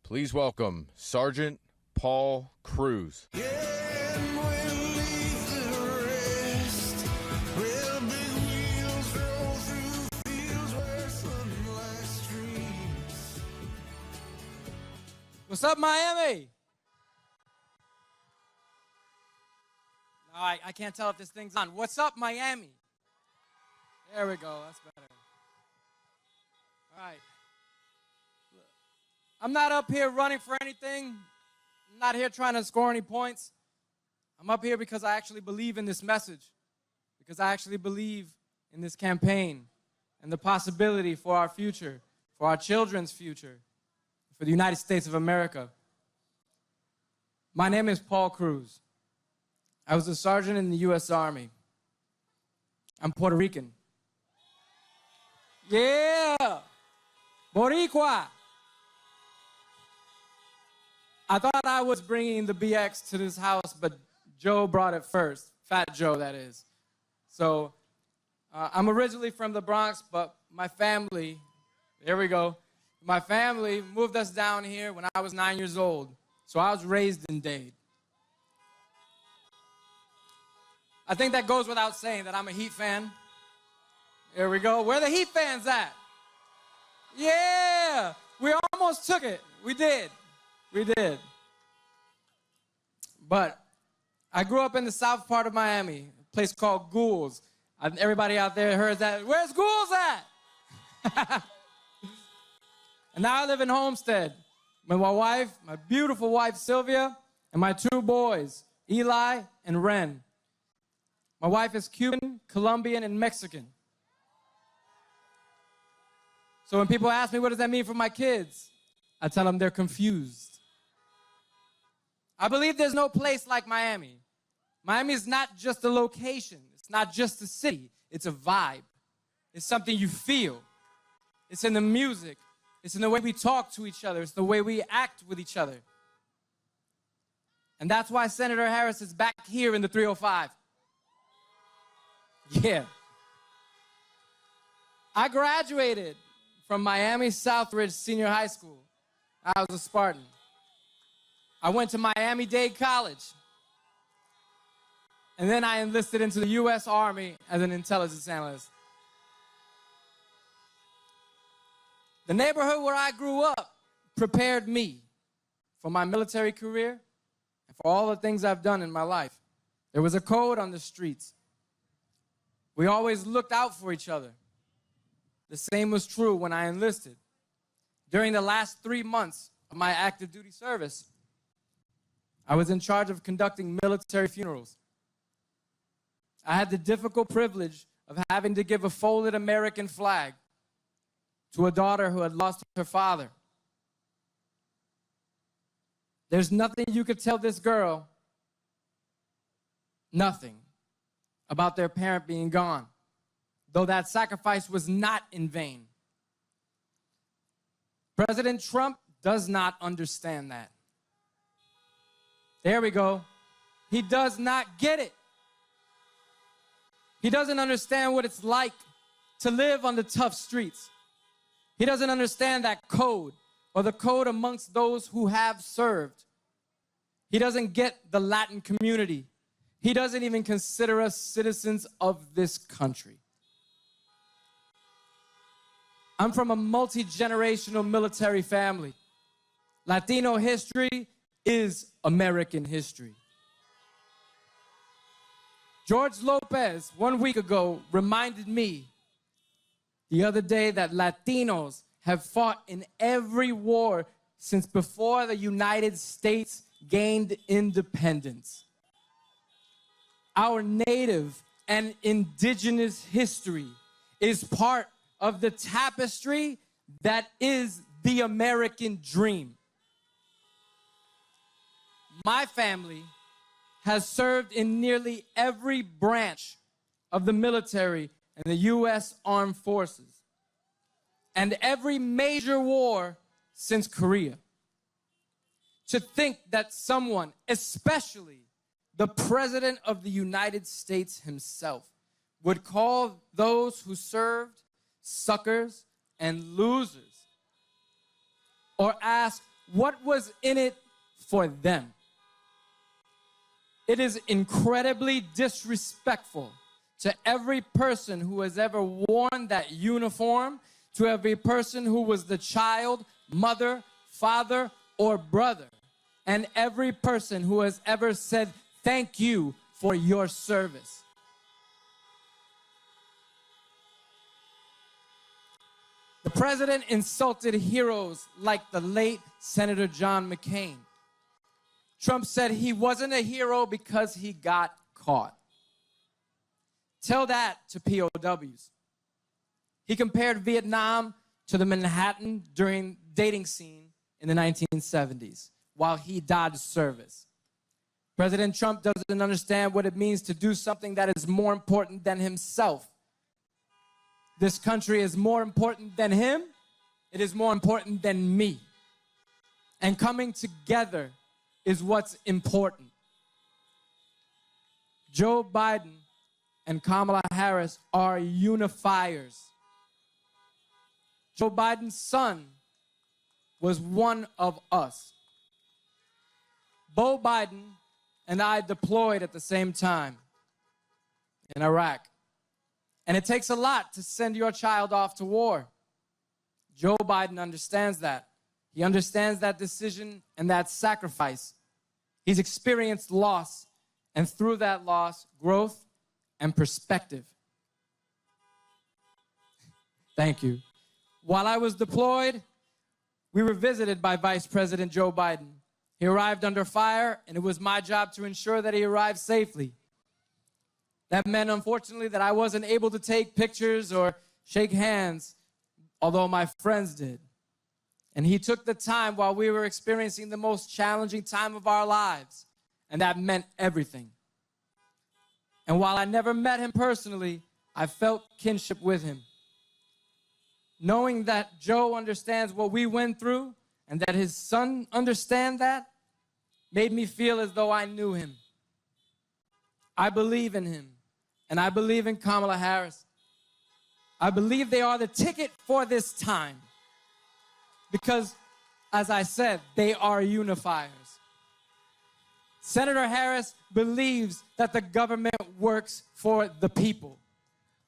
Please welcome Sergeant Paul Cruz. What's up, Miami? No, I can't tell if this thing's on. What's up, Miami? There we go. That's better. All right. I'm not up here running for anything. I'm not here trying to score any points. I'm up here because I actually believe in this message, because I actually believe in this campaign and the possibility for our future, for our children's future, for the United States of America. My name is Paul Cruz. I was a sergeant in the U.S. Army. I'm Puerto Rican. Yeah! Boricua! I thought I was bringing the BX to this house, but Joe brought it first. Fat Joe, that is. So, I'm originally from the Bronx, but my family, here we go, my family moved us down here when I was 9 years old. So I was raised in Dade. I think that goes without saying that I'm a Heat fan. Here we go. Where are the Heat fans at? Yeah! We almost took it. We did. We did. But I grew up in the south part of Miami, a place called Ghouls. Everybody out there heard that. Where's Ghouls at? And now I live in Homestead with my wife, my beautiful wife, Sylvia, and my two boys, Eli and Ren. My wife is Cuban, Colombian, and Mexican. So when people ask me, what does that mean for my kids? I tell them they're confused. I believe there's no place like Miami. Miami is not just a location. It's not just a city. It's a vibe. It's something you feel. It's in the music. It's in the way we talk to each other. It's the way we act with each other. And that's why Senator Harris is back here in the 305. Yeah. I graduated from Miami Southridge Senior High School. I was a Spartan. I went to Miami-Dade College. And then I enlisted into the U.S. Army as an intelligence analyst. The neighborhood where I grew up prepared me for my military career and for all the things I've done in my life. There was a code on the streets. We always looked out for each other. The same was true when I enlisted. During the last 3 months of my active duty service, I was in charge of conducting military funerals. I had the difficult privilege of having to give a folded American flag to a daughter who had lost her father. There's nothing you could tell this girl, nothing, about their parent being gone, though that sacrifice was not in vain. President Trump does not understand that. There we go. He does not get it. He doesn't understand what it's like to live on the tough streets. He doesn't understand that code or the code amongst those who have served. He doesn't get the Latin community. He doesn't even consider us citizens of this country. I'm from a multi-generational military family. Latino history is American history. George Lopez, 1 week ago, reminded me the other day that Latinos have fought in every war since before the United States gained independence. Our native and indigenous history is part of the tapestry that is the American dream. My family has served in nearly every branch of the military and the U.S. Armed Forces, and every major war since Korea. To think that someone, especially the President of the United States himself, would call those who served suckers and losers, or ask what was in it for them. It is incredibly disrespectful to every person who has ever worn that uniform, to every person who was the child, mother, father, or brother, and every person who has ever said thank you for your service. The president insulted heroes like the late Senator John McCain. Trump said he wasn't a hero because he got caught. Tell that to POWs. He compared Vietnam to the Manhattan during dating scene in the 1970s while he dodged service. President Trump doesn't understand what it means to do something that is more important than himself. This country is more important than him. It is more important than me. And coming together is what's important. Joe Biden and Kamala Harris are unifiers. Joe Biden's son was one of us. Beau Biden and I deployed at the same time in Iraq. And it takes a lot to send your child off to war. Joe Biden understands that. He understands that decision and that sacrifice. He's experienced loss, and through that loss, growth and perspective. Thank you. While I was deployed, we were visited by Vice President Joe Biden. He arrived under fire, and it was my job to ensure that he arrived safely. That meant, unfortunately, that I wasn't able to take pictures or shake hands, although my friends did. And he took the time while we were experiencing the most challenging time of our lives, and that meant everything. And while I never met him personally, I felt kinship with him. Knowing that Joe understands what we went through and that his son understands that made me feel as though I knew him. I believe in him, and I believe in Kamala Harris. I believe they are the ticket for this time because, as I said, they are unifiers. Senator Harris believes that the government works for the people,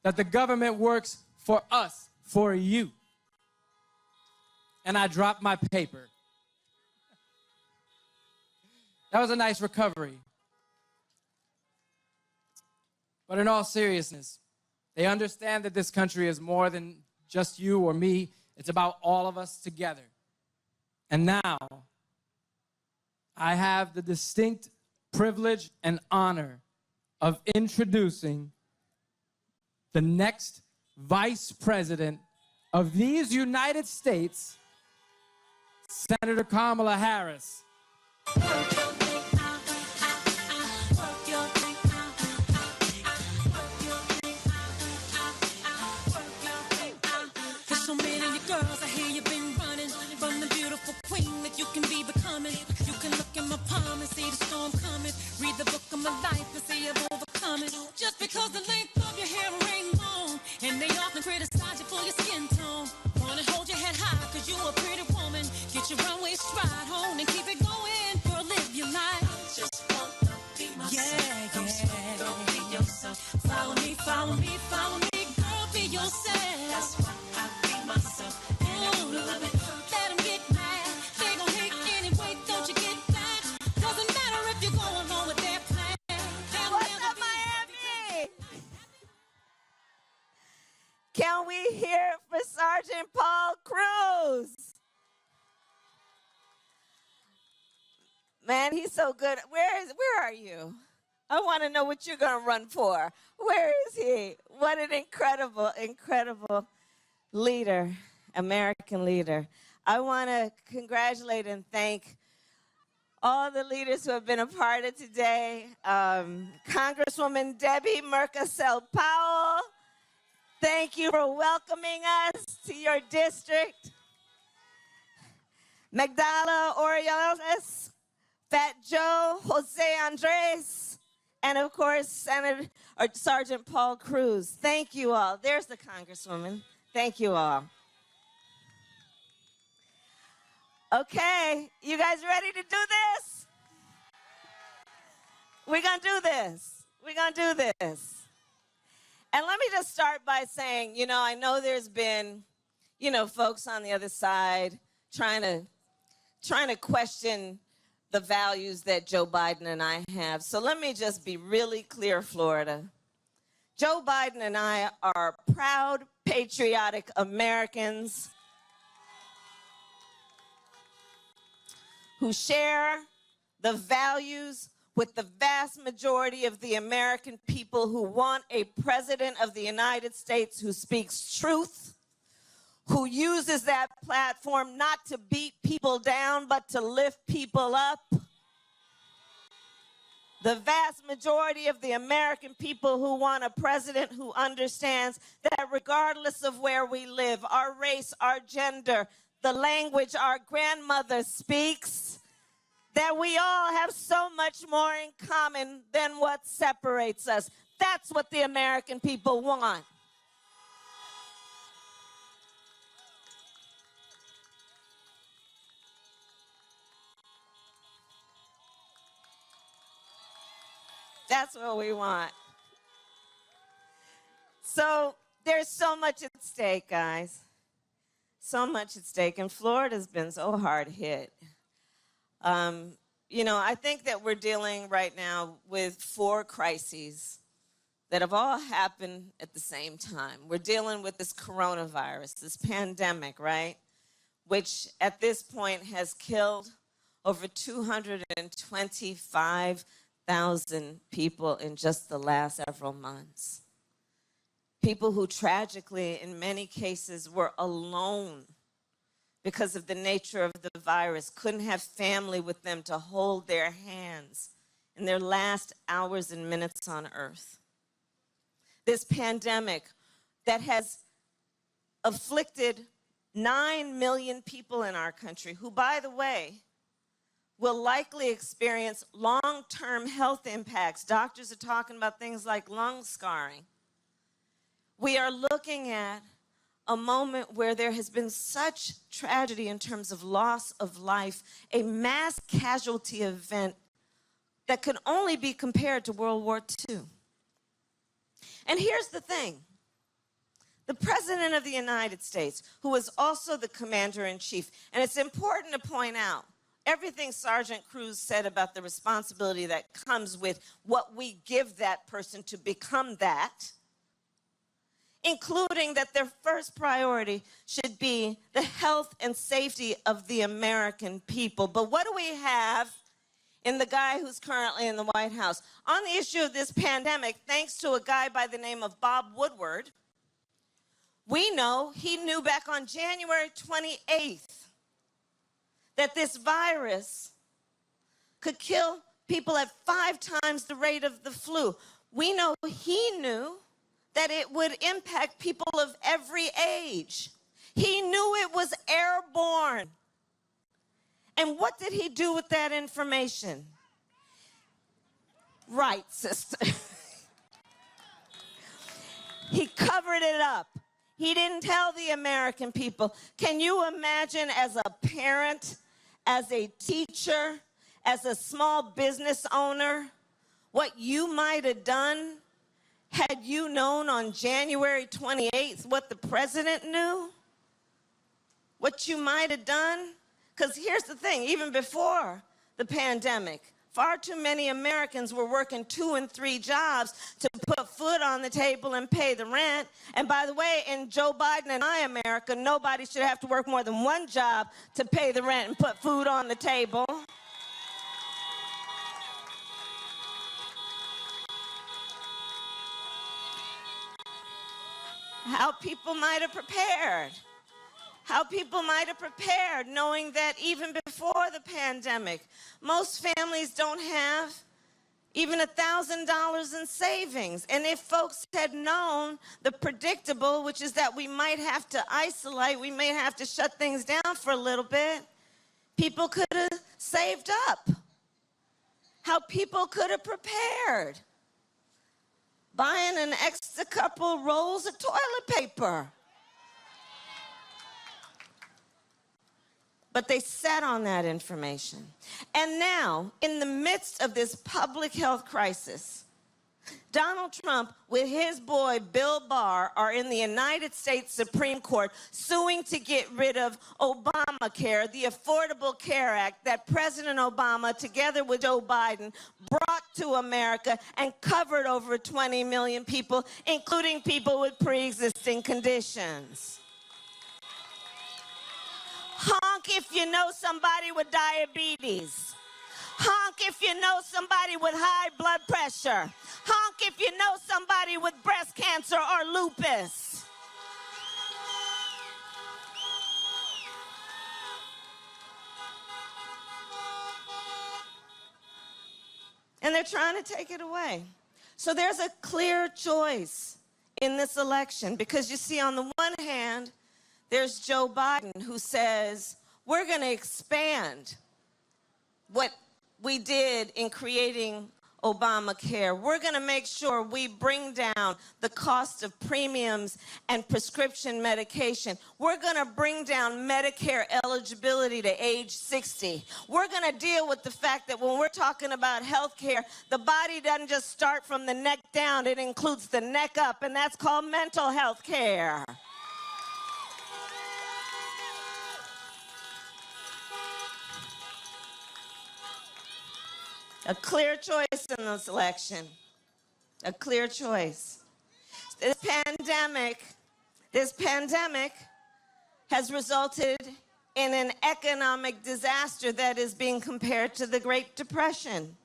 that the government works for us, for you. And I dropped my paper. That was a nice recovery. But in all seriousness, they understand that this country is more than just you or me. It's about all of us together. And now, I have the distinct privilege and honor of introducing the next Vice President of these United States, Senator Kamala Harris. There's so many girls, I hear you've been running from the beautiful queen that you can be becoming. You can look in my palm and see the storm coming. Read the book of my life and see I've overcome it. Just because the length of your hair ain't long, and they often criticize you for your skin tone. Wanna hold your head high cause you a pretty woman. Get your runway stride on and keep it going. Girl, live your life. I just wanna be myself. Don't be yourself. Follow me, follow me, follow me. Girl, be yourself. That's why I be myself. And love it. Let them get mad. They gon' hate anyway. Don't you get that? Doesn't matter if you're going along with their plan. What's up, Miami? Can we hear it for Sergeant Paul Cruz? Man, he's so good. Where are you? I want to know what you're going to run for. Where is he? What an incredible, incredible leader, American leader. I want to congratulate and thank all the leaders who have been a part of today. Congresswoman Debbie Mercasel-Powell, thank you for welcoming us to your district. Magdala Orioles, Fat Joe, Jose Andres, and of course, Sergeant Paul Cruz. Thank you all. There's the Congresswoman. Thank you all. Okay, you guys ready to do this? We're gonna do this. We're gonna do this. And let me just start by saying, I know there's been, folks on the other side trying to question the values that Joe Biden and I have. So let me just be really clear, Florida. Joe Biden and I are proud, patriotic Americans who share the values with the vast majority of the American people who want a president of the United States who speaks truth, who uses that platform not to beat people down, but to lift people up. The vast majority of the American people who want a president who understands that regardless of where we live, our race, our gender, the language our grandmother speaks, that we all have so much more in common than what separates us. That's what the American people want. That's what we want. So there's so much at stake, guys. So much at stake. And Florida's been so hard hit. I think that we're dealing right now with 4 crises that have all happened at the same time. We're dealing with this coronavirus, this pandemic, right? Which at this point has killed over 225,000 people in just the last several months. People who tragically, in many cases, were alone because of the nature of the virus, couldn't have family with them to hold their hands in their last hours and minutes on earth. This pandemic that has afflicted 9 million people in our country, who, by the way, will likely experience long-term health impacts. Doctors are talking about things like lung scarring. We are looking at a moment where there has been such tragedy in terms of loss of life, a mass casualty event that could only be compared to World War II. And here's the thing. The President of the United States, who is also the Commander-in-Chief, and it's important to point out, everything Sergeant Cruz said about the responsibility that comes with what we give that person to become that, including that their first priority should be the health and safety of the American people. But what do we have in the guy who's currently in the White House? On the issue of this pandemic, thanks to a guy by the name of Bob Woodward, we know he knew back on January 28th that this virus could kill people at 5 times the rate of the flu. We know he knew that it would impact people of every age. He knew it was airborne. And what did he do with that information? Right, sister. He covered it up. He didn't tell the American people. Can you imagine, as a parent, as a teacher, as a small business owner, what you might have done had you known on January 28th what the president knew? What you might have done? Because here's the thing, even before the pandemic, far too many Americans were working 2 and 3 jobs to put food on the table and pay the rent. And by the way, in Joe Biden and I America, nobody should have to work more than 1 job to pay the rent and put food on the table. How people might have prepared. How people might have prepared, knowing that even before the pandemic, most families don't have even $1,000 in savings. And if folks had known the predictable, which is that we might have to isolate, we may have to shut things down for a little bit, people could have saved up. How people could have prepared. Buying an extra couple rolls of toilet paper. But they sat on that information. And now, in the midst of this public health crisis, Donald Trump, with his boy Bill Barr, are in the United States Supreme Court suing to get rid of Obamacare, the Affordable Care Act that President Obama, together with Joe Biden, brought to America and covered over 20 million people, including people with pre-existing conditions. Honk if you know somebody with diabetes. Honk if you know somebody with high blood pressure. Honk if you know somebody with breast cancer or lupus. And they're trying to take it away. So there's a clear choice in this election because you see, on the one hand, there's Joe Biden who says, we're going to expand what we did in creating Obamacare. We're going to make sure we bring down the cost of premiums and prescription medication. We're going to bring down Medicare eligibility to age 60. We're going to deal with the fact that when we're talking about health care, the body doesn't just start from the neck down. It includes the neck up, and that's called mental health care. A clear choice in this election. A clear choice. This pandemic has resulted in an economic disaster that is being compared to the Great Depression.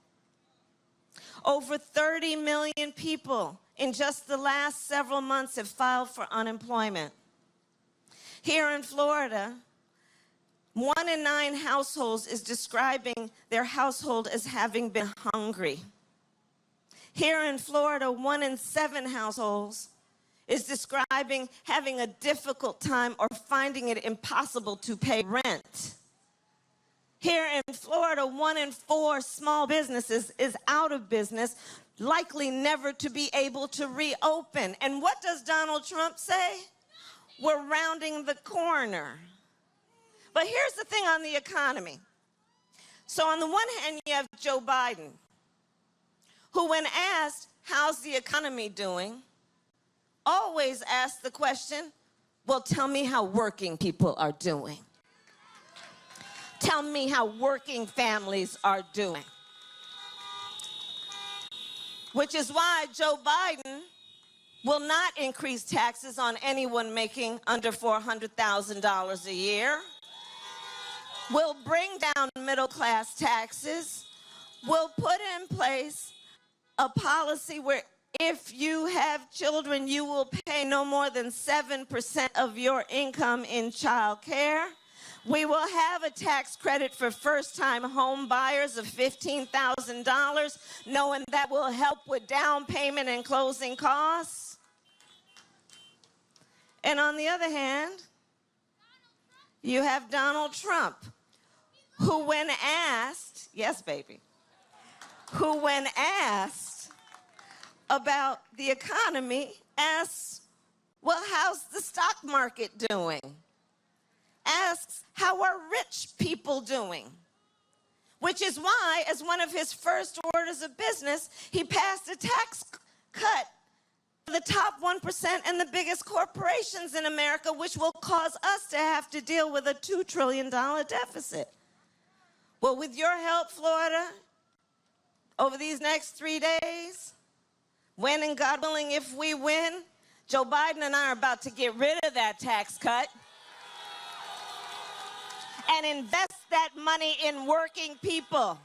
Over 30 million people in just the last several months have filed for unemployment. Here in Florida, 1 in 9 households is describing their household as having been hungry. Here in Florida, 1 in 7 households is describing having a difficult time or finding it impossible to pay rent. Here in Florida, 1 in 4 small businesses is out of business, likely never to be able to reopen. And what does Donald Trump say? We're rounding the corner. But here's the thing on the economy. So on the one hand, you have Joe Biden, who when asked, how's the economy doing, always asks the question, well, tell me how working people are doing. Tell me how working families are doing. Which is why Joe Biden will not increase taxes on anyone making under $400,000 a year. Will bring down middle-class taxes, will put in place a policy where if you have children, you will pay no more than 7% of your income in child care. We will have a tax credit for first-time home buyers of $15,000, knowing that will help with down payment and closing costs. And on the other hand, you have Donald Trump, who when asked, yes, baby, who when asked about the economy, asks, well, how's the stock market doing? Asks, how are rich people doing? Which is why, as one of his first orders of business, he passed a tax cut for the top 1% and the biggest corporations in America, which will cause us to have to deal with a $2 trillion deficit. Well, with your help, Florida, over these next 3 days, when and God willing, if we win, Joe Biden and I are about to get rid of that tax cut and invest that money in working people.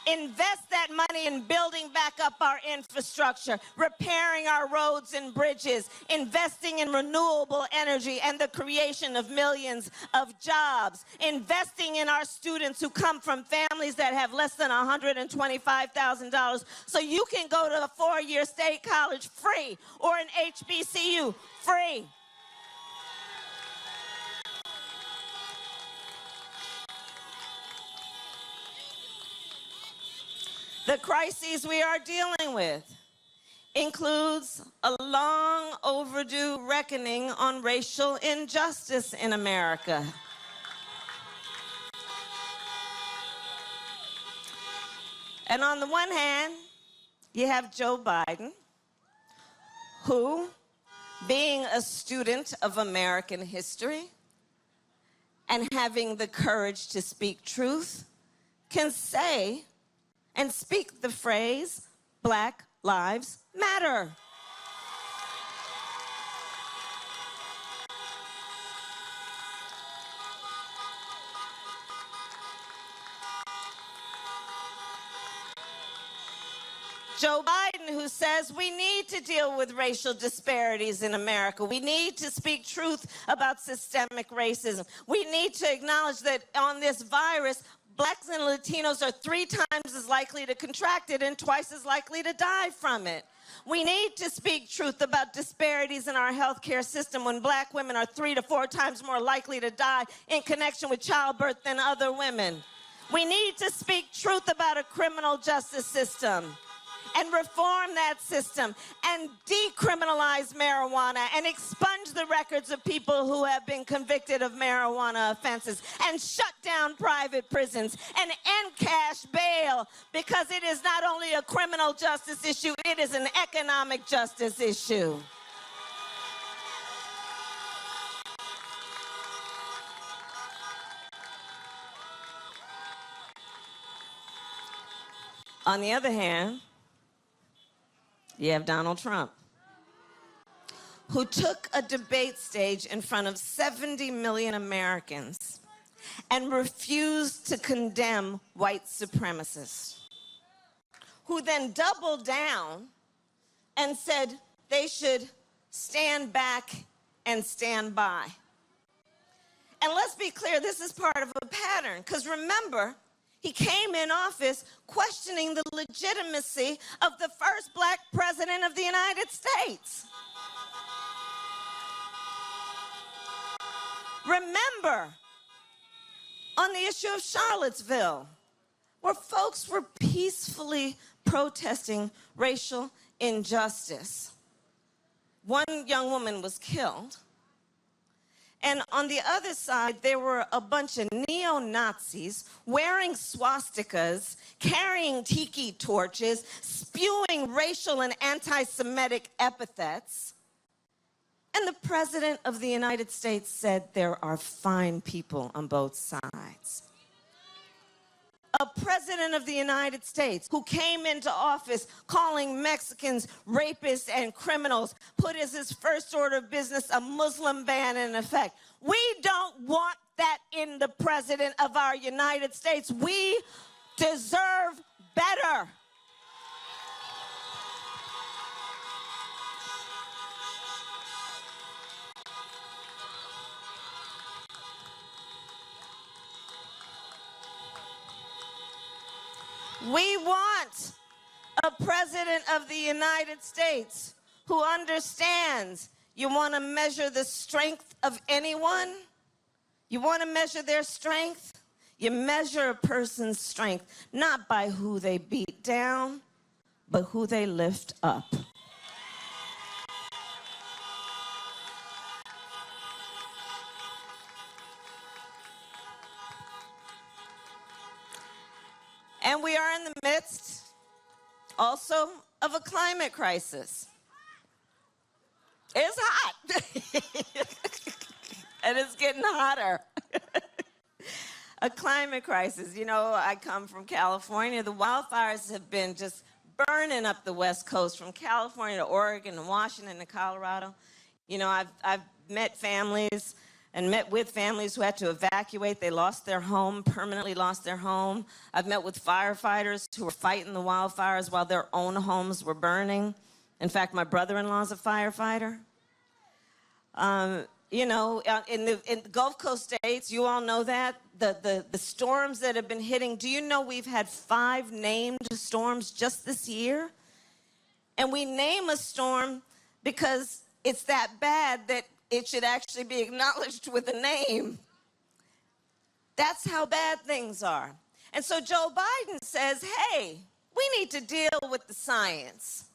Invest that money in building back up our infrastructure, repairing our roads and bridges, investing in renewable energy and the creation of millions of jobs, investing in our students who come from families that have less than $125,000 so you can go to a 4-year state college free or an HBCU free. The crises we are dealing with includes a long overdue reckoning on racial injustice in America. And on the one hand, you have Joe Biden, who, being a student of American history and having the courage to speak truth, can say and speak the phrase, Black Lives Matter. Joe Biden, who says we need to deal with racial disparities in America. We need to speak truth about systemic racism. We need to acknowledge that on this virus, Blacks and Latinos are 3 times as likely to contract it and twice as likely to die from it. We need to speak truth about disparities in our healthcare system when Black women are 3 to 4 times more likely to die in connection with childbirth than other women. We need to speak truth about a criminal justice system and reform that system and decriminalize marijuana and expunge the records of people who have been convicted of marijuana offenses and shut down private prisons and end cash bail, because it is not only a criminal justice issue, it is an economic justice issue. On the other hand, you have Donald Trump, who took a debate stage in front of 70 million Americans and refused to condemn white supremacists, who then doubled down and said they should stand back and stand by. And let's be clear, this is part of a pattern, because remember, he came in office questioning the legitimacy of the first Black president of the United States. Remember, on the issue of Charlottesville, where folks were peacefully protesting racial injustice, one young woman was killed. And on the other side, there were a bunch of neo-Nazis wearing swastikas, carrying tiki torches, spewing racial and anti-Semitic epithets. And the President of the United States said there are fine people on both sides. A president of the United States who came into office calling Mexicans rapists and criminals, put as his first order of business a Muslim ban in effect. We don't want that in the president of our United States. We deserve better. We want a president of the United States who understands you want to measure the strength of anyone. You want to measure their strength. You measure a person's strength not by who they beat down, but who they lift up. And we are in the midst also of a climate crisis. It's hot. And it's getting hotter. A climate crisis. You know, I come from California. The wildfires have been just burning up the West Coast, from California to Oregon and Washington to Colorado. You know, I've met families and met with families who had to evacuate. They lost their home, permanently lost their home. I've met with firefighters who were fighting the wildfires while their own homes were burning. In fact, my brother-in-law's a firefighter. You know, in the Gulf Coast states, you all know that, the storms that have been hitting. Do you know we've had 5 named storms just this year? And we name a storm because it's that bad that it should actually be acknowledged with a name. That's how bad things are. And so Joe Biden says, hey, we need to deal with the science.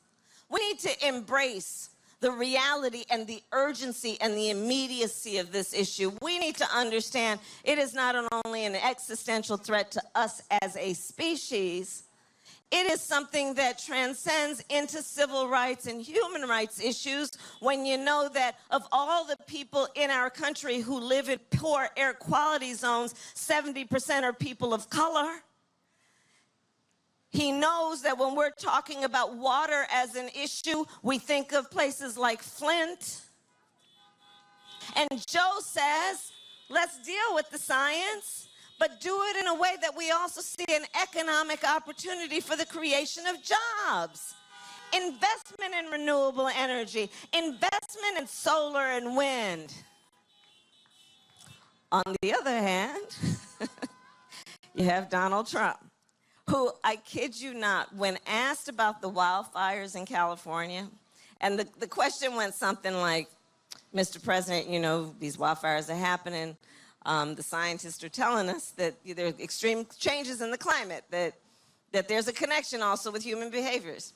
We need to embrace the reality and the urgency and the immediacy of this issue. We need to understand it is not only an existential threat to us as a species, It is something that transcends into civil rights and human rights issues when you know that of all the people in our country who live in poor air quality zones, 70% are people of color. He knows that when we're talking about water as an issue, we think of places like Flint. And Joe says, let's deal with the science, but do it in a way that we also see an economic opportunity for the creation of jobs. Investment in renewable energy, investment in solar and wind. On the other hand, you have Donald Trump, who, I kid you not, when asked about the wildfires in California, and the question went something like, Mr. President, you know, these wildfires are happening. The scientists are telling us that there are extreme changes in the climate, that there's a connection also with human behaviors.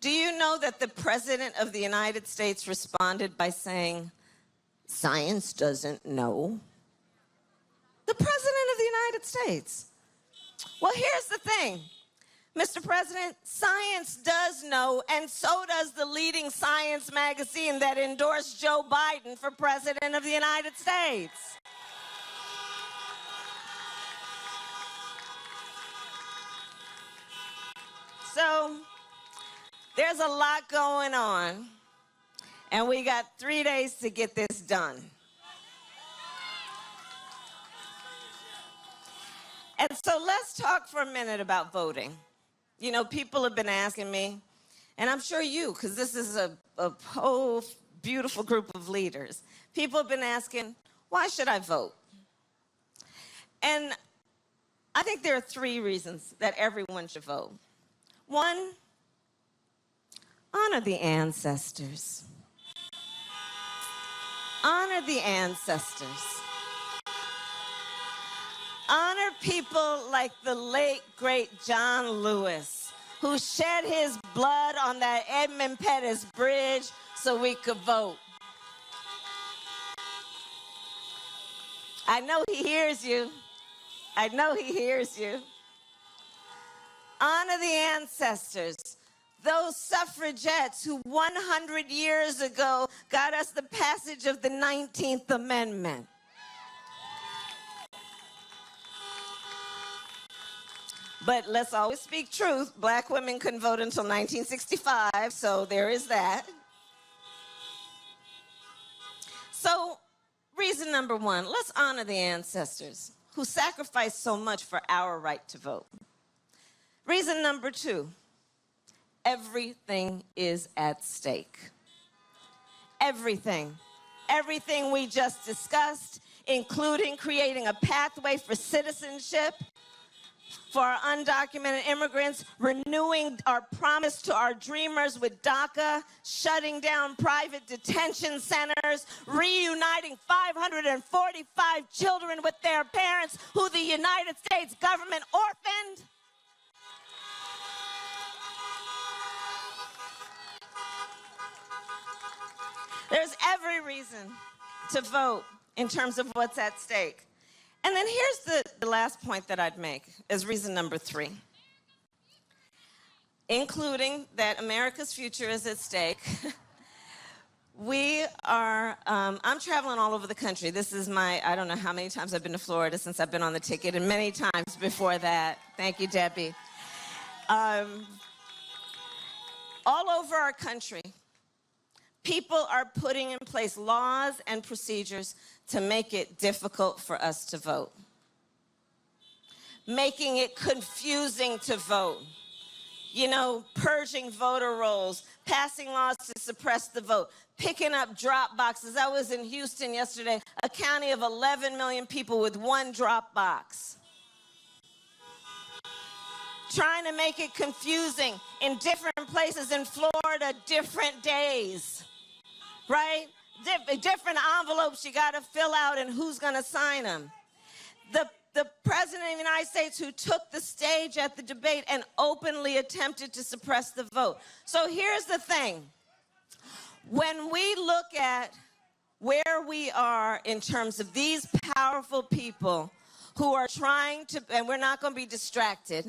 Do you know that the President of the United States responded by saying, science doesn't know? The President of the United States. Well, here's the thing, Mr. President, science does know, and so does the leading science magazine that endorsed Joe Biden for President of the United States. So, there's a lot going on, and we got 3 days to get this done. And so let's talk for a minute about voting. You know, people have been asking me, and I'm sure you, because this is a whole beautiful group of leaders. People have been asking, why should I vote? And I think there are 3 reasons that everyone should vote. 1, honor the ancestors. Honor the ancestors. Honor people like the late, great John Lewis, who shed his blood on that Edmund Pettus Bridge so we could vote. I know he hears you. I know he hears you. Honor the ancestors, those suffragettes who 100 years ago got us the passage of the 19th Amendment. But let's always speak truth. Black women couldn't vote until 1965, so there is that. So, reason number 1, let's honor the ancestors who sacrificed so much for our right to vote. Reason number 2, everything is at stake. Everything. Everything we just discussed, including creating a pathway for citizenship for our undocumented immigrants, renewing our promise to our dreamers with DACA, shutting down private detention centers, reuniting 545 children with their parents who the United States government orphaned. There's every reason to vote in terms of what's at stake. And then here's the last point that I'd make as reason number 3, including that America's future is at stake. I'm traveling all over the country. This is I don't know how many times I've been to Florida since I've been on the ticket, and many times before that. Thank you, Debbie. All over our country, people are putting in place laws and procedures to make it difficult for us to vote, making it confusing to vote, you know, purging voter rolls, passing laws to suppress the vote, picking up drop boxes. I was in Houston yesterday, a county of 11 million people with 1 drop box. Trying to make it confusing in different places in Florida, different days, right? Different envelopes you got to fill out and who's going to sign them. The President of the United States who took the stage at the debate and openly attempted to suppress the vote. So here's the thing. When we look at where we are in terms of these powerful people who are trying to, and we're not going to be distracted,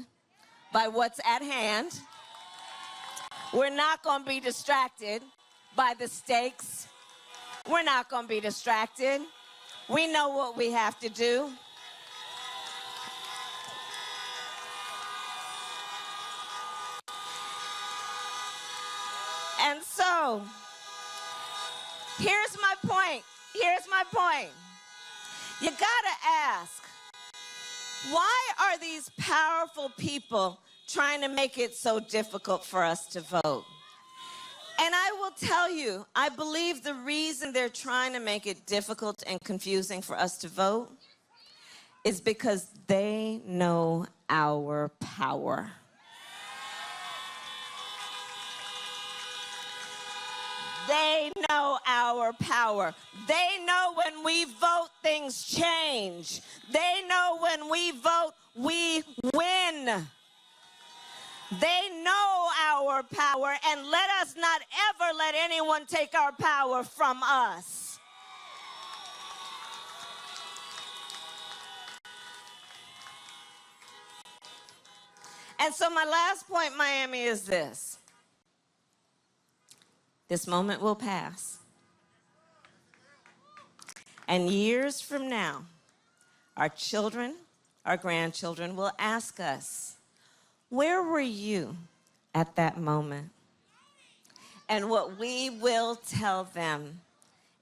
by what's at hand. We're not going to be distracted by the stakes. We're not going to be distracted. We know what we have to do. And so, here's my point. Here's my point. You gotta ask, why are these powerful people trying to make it so difficult for us to vote? And I will tell you, I believe the reason they're trying to make it difficult and confusing for us to vote is because they know our power. They know our power. They know when we vote, things change. They know when we vote, we win. They know our power, and let us not ever let anyone take our power from us. And so my last point, Miami, is this. This moment will pass. And years from now, our children, our grandchildren will ask us, where were you at that moment? And what we will tell them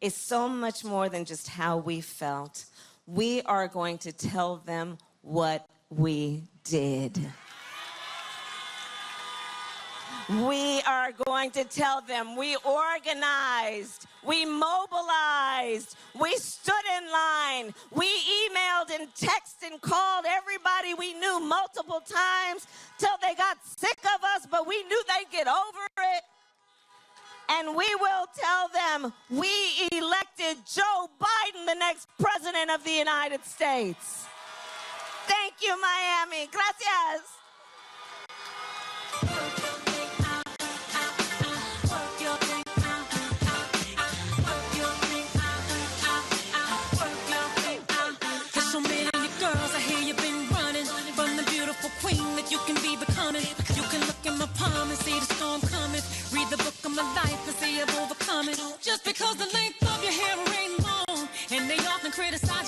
is so much more than just how we felt. We are going to tell them what we did. We are going to tell them we organized, we mobilized, we stood in line, we emailed and texted and called everybody we knew multiple times till they got sick of us, but we knew they'd get over it. And we will tell them we elected Joe Biden, the next president of the United States. Thank you, Miami. Gracias. You can be becoming. You can look in my palm and see the storm coming. Read the book of my life and see I've overcome it. Just because the length of your hair ain't long, and they often criticize